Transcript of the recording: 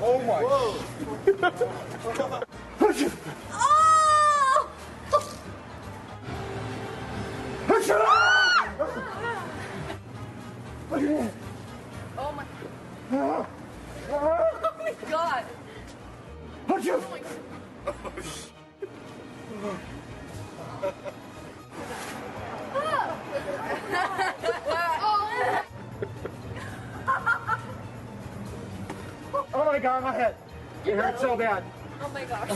Oh my. Oh my. Oh my god. Oh my god, my head. It hurts so bad. Oh my gosh.